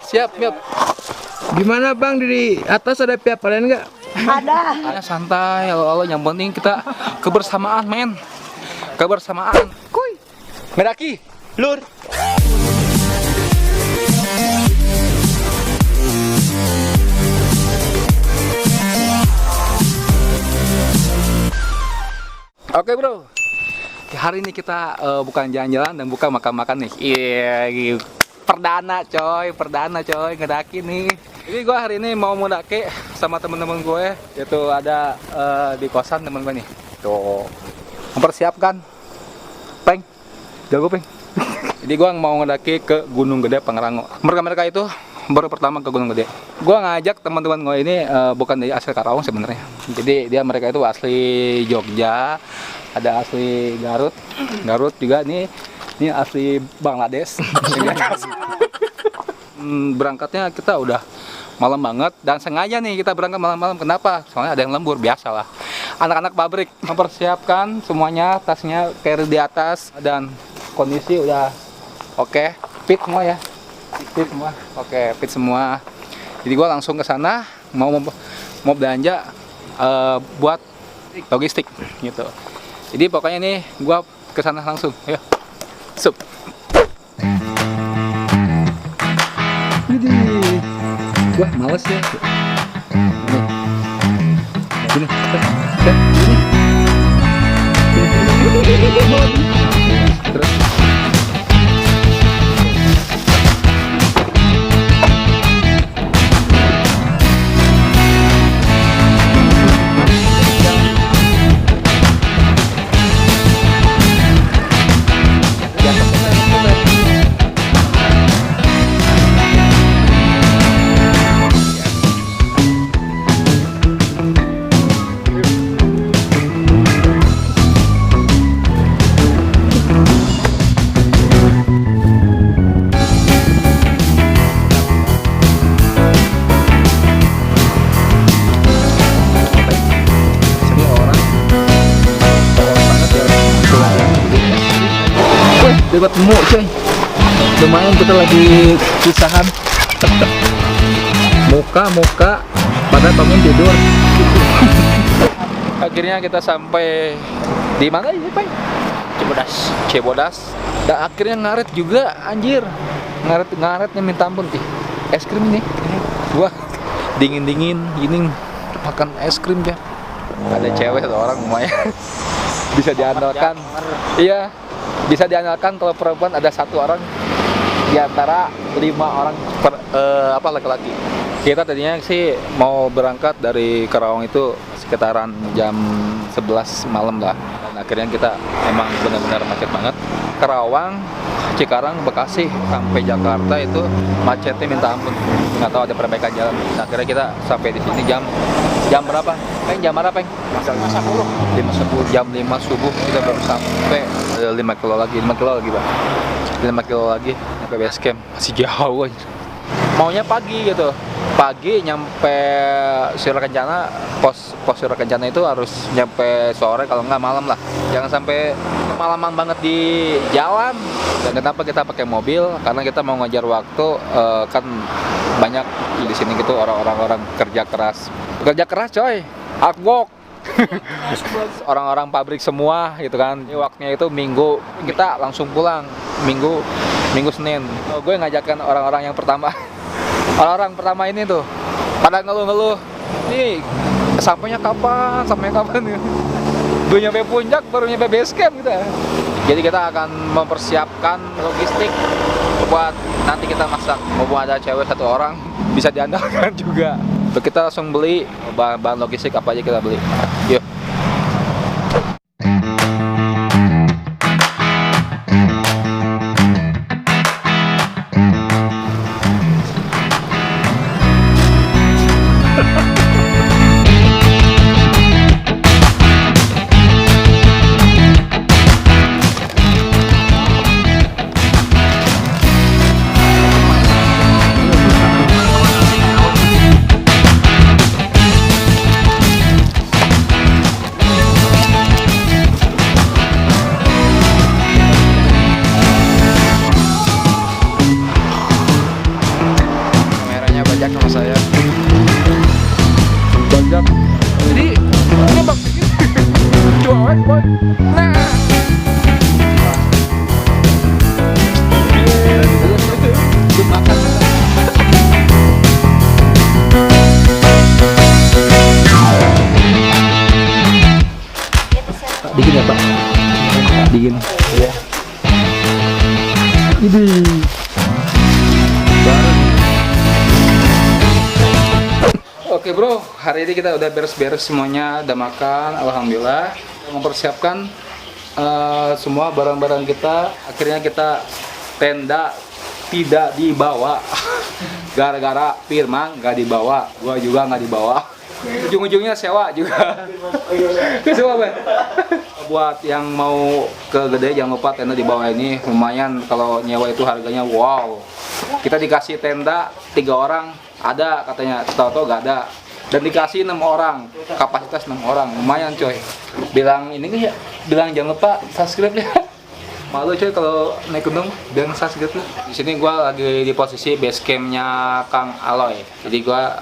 Siap. Gimana Bang, di atas ada pihak lain nggak? Ada. Santai, Allah yang penting kita kebersamaan, men. Kebersamaan. Kuy. Meraki, lur. Oke bro, hari ini kita bukan jalan-jalan dan bukan makan-makan nih. Iya, perdana coy, ngedaki nih. Jadi gue hari ini mau mendaki sama temen-temen gue, yaitu ada di kosan temen gue nih. Tuh, mempersiapkan, peng, jago peng. Jadi gue mau ngedaki ke Gunung Gede Pangrango. Mereka itu baru pertama ke Gunung Gede. Gue ngajak teman-teman gue ini bukan dari asli Karawang sebenarnya. Jadi mereka itu asli Jogja, ada asli Garut juga nih. Ini asli Bangladesh. Berangkatnya kita udah malam banget dan sengaja nih kita berangkat malam-malam. Kenapa? Soalnya ada yang lembur, biasa lah. Anak-anak pabrik mempersiapkan semuanya, tasnya carry di atas dan kondisi udah oke, fit semua ya. Fit semua. Oke, fit semua. Jadi gua langsung ke sana mau belanja buat logistik gitu. Jadi pokoknya nih gua ke sana langsung. Ayo. Sup. Wah, males ya. Sini. Terus. Dapat temu coy, lumayan kita lagi pisahan. Muka pada bangun tidur. Akhirnya kita sampai di mana ini Pak? Cibodas. Dan akhirnya ngaret juga, anjir. Ngaretnya minta ampun sih. Es krim nih. Wah, dingin ini makan es krim ya. Ada cewek satu orang lumayan. Bisa diandalkan. Iya. Bisa diandalkan kalau perempuan ada satu orang di antara 5 orang laki-laki. Kita tadinya sih mau berangkat dari Karawang itu sekitaran jam 11 malam lah. Dan akhirnya kita emang benar-benar macet banget. Karawang, Cikarang, Bekasi sampai Jakarta itu macetnya minta ampun. Nggak tahu ada perbaikan jalan. Nah, akhirnya kita sampai di sini jam berapa? Jam berapa, Peng? 5.10. Jam 5 subuh kita baru sampai. 5 kilo lagi, Pak. 5 kilo lagi sampai base camp. Masih jauh aja. Maunya pagi gitu. Pagi nyampe Surakencana, pos Surakencana itu harus nyampe sore kalau nggak malam lah. Jangan sampai kemalaman banget di jalan. Dan kenapa kita pakai mobil? Karena kita mau ngejar waktu, kan banyak di sini gitu orang-orang kerja keras coy, hard work. Orang-orang pabrik semua gitu kan. Waktunya itu Minggu, kita langsung pulang Minggu Senin. Gue ngajakin orang-orang yang pertama. Orang-orang pertama ini tuh pada ngeluh-ngeluh. Nih, sampainya kapan ya? Gue nyampe puncak baru nyampe base camp gitu. Jadi kita akan mempersiapkan logistik buat nanti kita masak. Mau ada cewek satu orang bisa diandalkan juga. Untuk kita langsung beli bahan logistik apa aja kita beli. Yuk. kontak sama saya. Banyak. Jadi nembak dikit. Cuek boy. Nah. Makan. Dingin ya Pak? Dingin. Iya. Ini. Oke bro, hari ini kita udah beres-beres semuanya, udah makan, alhamdulillah. Mempersiapkan semua barang-barang kita. Akhirnya kita tenda tidak dibawa. Gara-gara Firman nggak dibawa, gua juga nggak dibawa. Ujung-ujungnya sewa juga. Sewa Bang. Buat yang mau ke Gede jangan lupa tenda di bawah ini lumayan, kalau nyewa itu harganya wow. Kita dikasih tenda 3 orang, ada katanya, tahu-tahu nggak ada. Dan dikasih 6 orang, kapasitas 6 orang, lumayan coy. Bilang ini ya, bilang jangan lupa subscribe ya. Malu coy kalau naik gunung dan subscribe tuh. Di sini gua lagi di posisi base campnya Kang Aloy. Jadi gua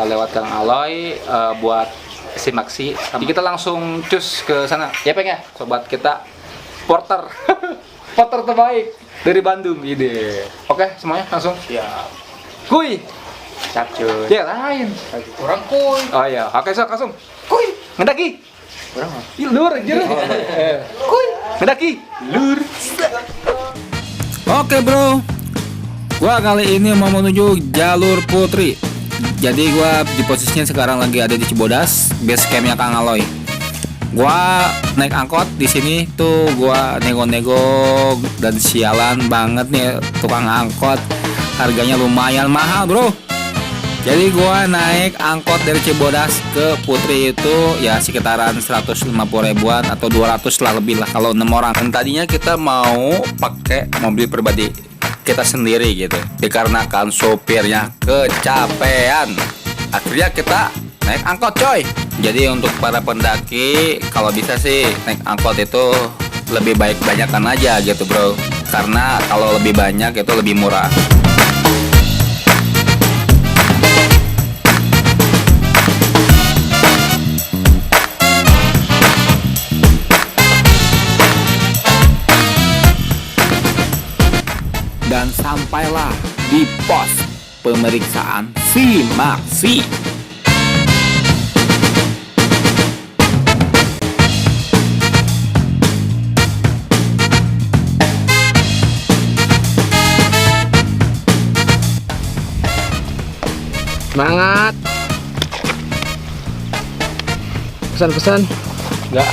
lewat Kang Aloy buat simaksi. Jadi kita langsung cus ke sana. Ya Peng ya, sobat kita porter. Porter terbaik dari Bandung ide. Oke, semuanya langsung. Siap. Kuy. Siap cuy. Ya lain. Orang kuy. Oh iya, oke sok langsung. Kuy. Ngendaki. Orang apa? Ih, lur anjir. Kuy. Ngendaki. Lur. Oke bro, gua kali ini mau menuju jalur Putri. Jadi gua di posisinya sekarang lagi ada di Cibodas, base campnya Kang Aloy. Gua naik angkot di sini tuh, gua nego-nego dan sialan banget nih tukang angkot. Harganya lumayan mahal bro. Jadi gua naik angkot dari Cibodas ke Putri itu ya sekitaran 150 ribuan atau 200 lah lebih lah kalau 6 orang. Dan tadinya kita mau pakai mobil pribadi kita sendiri gitu. Dikarenakan sopirnya kecapean, akhirnya kita naik angkot coy. Jadi untuk para pendaki kalau bisa sih naik angkot itu lebih baik banyakan aja gitu bro. Karena kalau lebih banyak itu lebih murah. Dan sampailah di pos pemeriksaan simaksi. Semangat. Pesan-pesan. Enggak.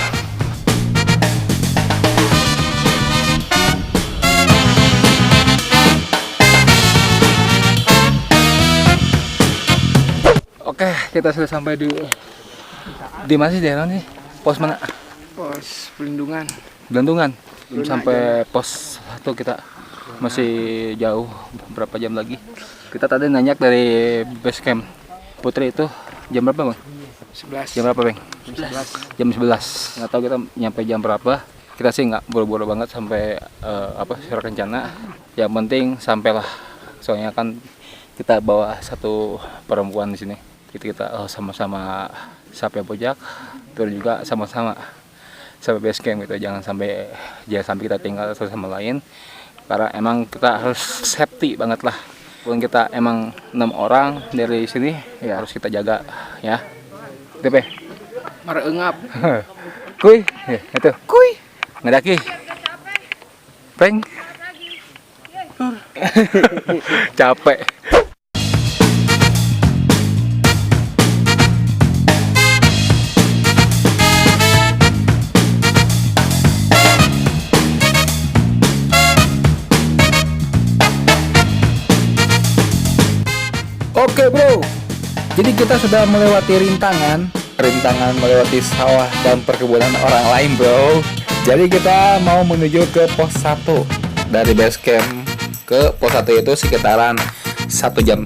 Oke, kita sudah sampai di mana sih daerah nih? Pos mana? Pos pelindungan. Belandungan. Belum sampai pos 1 kita. Masih jauh, berapa jam lagi? Kita tadi nanyak dari base camp Putri itu jam berapa, Bang? 11. Jam berapa, Bang? 11. Jam 11. Nggak tahu kita nyampe jam berapa. Kita sih nggak buru-buru banget sampai Surat Kencana. Yang penting sampailah. Soalnya kan kita bawa satu perempuan di sini. Kita sama-sama sampai puncak, terus juga sama-sama sampai base camp gitu. Jangan sampai kita tinggal satu sama lain. Karena emang kita harus safety banget lah. Walaupun kita emang 6 orang dari sini, ya harus kita jaga ya. TP. Mareungap. Kuy, ya, itu. Kuy. Ngedaki. Peng. Capek. Oke bro, jadi kita sudah melewati rintangan melewati sawah dan perkebunan orang lain bro. Jadi kita mau menuju ke pos 1. Dari base camp ke pos 1 itu sekitaran 1,5 jam.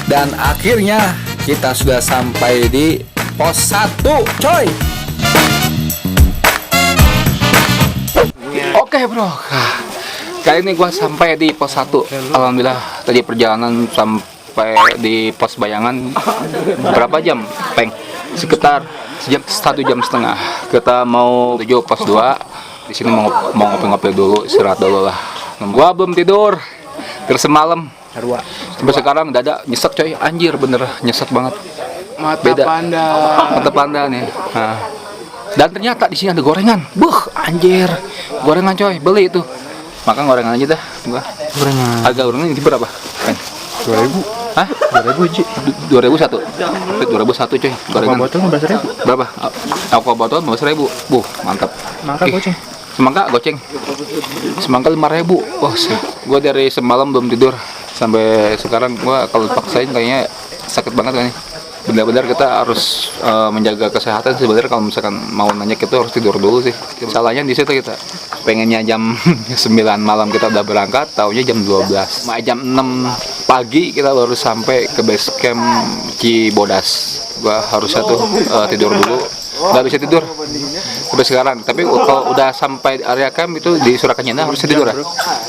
Dan akhirnya kita sudah sampai di pos 1, coy. Oke bro, kali ini gua sampai di pos 1. Alhamdulillah, tadi perjalanan sampai di pos Bayangan berapa jam, Peng? Sekitar 1,5 jam. Kita mau tuju pos 2. Di sini mau ngopi-ngopi dulu, istirahat dulu lah. Gua belum tidur terus semalam. Sampai sekarang dada nyesek coy, anjir bener nyesek banget. Mata panda nih. Nah. Dan ternyata di sini ada gorengan. Anjir. Gorengan coy, beli itu. Makan gorengan aja dah gua. Gorengan. Harga gorengan ini berapa? 2.000. Hah? 2.000 Ji. 2.001. 2.001 coy. Gorengan. Botol 15.000. Berapa? Aqua botol 15.000. Mantap. Maka goceng. Semangka goceng. Semangka 5.000. Gua dari semalam belum tidur. Sampai sekarang gua kalau paksain kayaknya sakit banget kan. Benar-benar kita harus menjaga kesehatan. Sebenarnya kalau misalkan mau nanya kita harus tidur dulu sih. Salahnya di situ kita pengennya jam 9 malam kita udah berangkat, taunya jam 12. Jam 6 pagi kita baru sampai ke base camp Cibodas. Gua harusnya tuh tidur dulu. Nggak bisa tidur sampai sekarang. Tapi kalau udah sampai area camp itu di Surakarta harusnya tidur lah.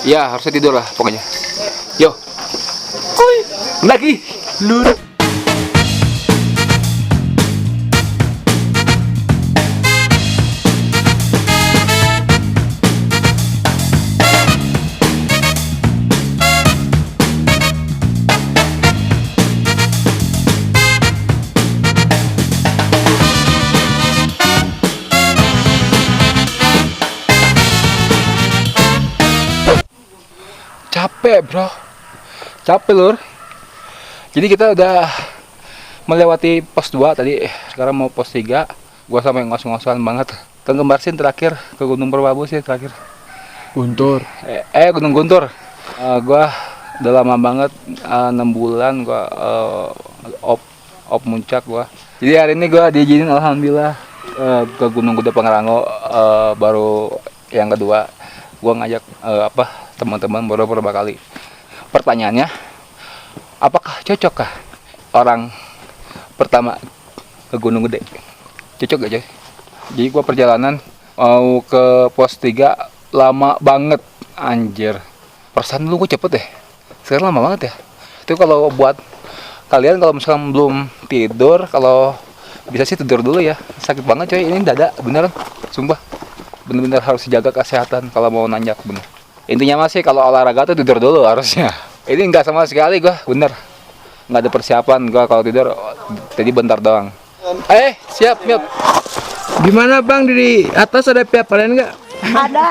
Ya harusnya tidur lah pokoknya. Yo, lagi lur. Capek bro, capek lur. Jadi kita udah melewati pos 2 tadi, sekarang mau pos 3. Gua sampai ngos-ngosan banget. Ke Gembarsin terakhir, ke Gunung Merbabu sih terakhir. Guntur. Gunung Guntur. Gua udah lama banget, 6 bulan gua op muncak gua. Jadi hari ini gua diizinin alhamdulillah ke Gunung Gede Pangrango, baru yang kedua. Gua ngajak teman-teman baru beberapa kali. Pertanyaannya, apakah cocokkah orang pertama ke Gunung Gede? Cocok gak coy? Jadi gua perjalanan mau ke pos 3 lama banget anjir. Perasaan dulu gua cepet deh. Sekarang lama banget ya. Itu kalau buat kalian kalau misalkan belum tidur, kalau bisa sih tidur dulu ya. Sakit banget coy, ini dada beneran. Sumpah. Bener-bener harus dijaga kesehatan kalau mau nanjak bener. Intinya masih kalau olahraga tuh tidur dulu harusnya. Ini enggak sama sekali gua, bener. Enggak ada persiapan gua kalau tidur tadi bentar doang. Siap. Gimana Bang, di atas ada pihak lain nggak? Ada.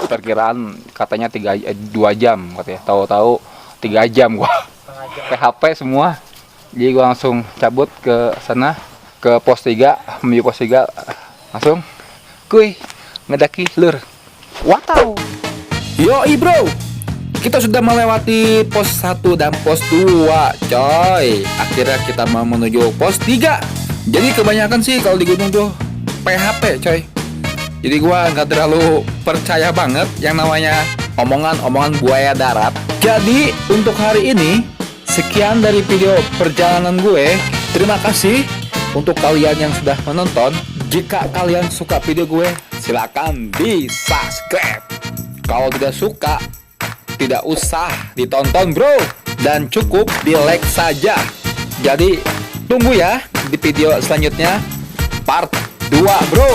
Perkiraan katanya 2 jam katanya. Tahu-tahu 3 jam gua. PHP semua. Jadi gua langsung cabut ke sana ke pos 3, menuju pos 3 langsung kuy ngedaki lur. Wow. Yoi bro, kita sudah melewati pos 1 dan pos 2 coy. Akhirnya kita mau menuju pos 3. Jadi kebanyakan sih kalau di gunung tuh PHP coy. Jadi gua nggak terlalu percaya banget yang namanya omongan buaya darat. Jadi untuk hari ini sekian dari video perjalanan gue. Terima kasih untuk kalian yang sudah menonton. Jika kalian suka video gue, silakan di subscribe. Kalau tidak suka, tidak usah ditonton bro. Dan cukup di like saja. Jadi tunggu ya di video selanjutnya part 2 bro.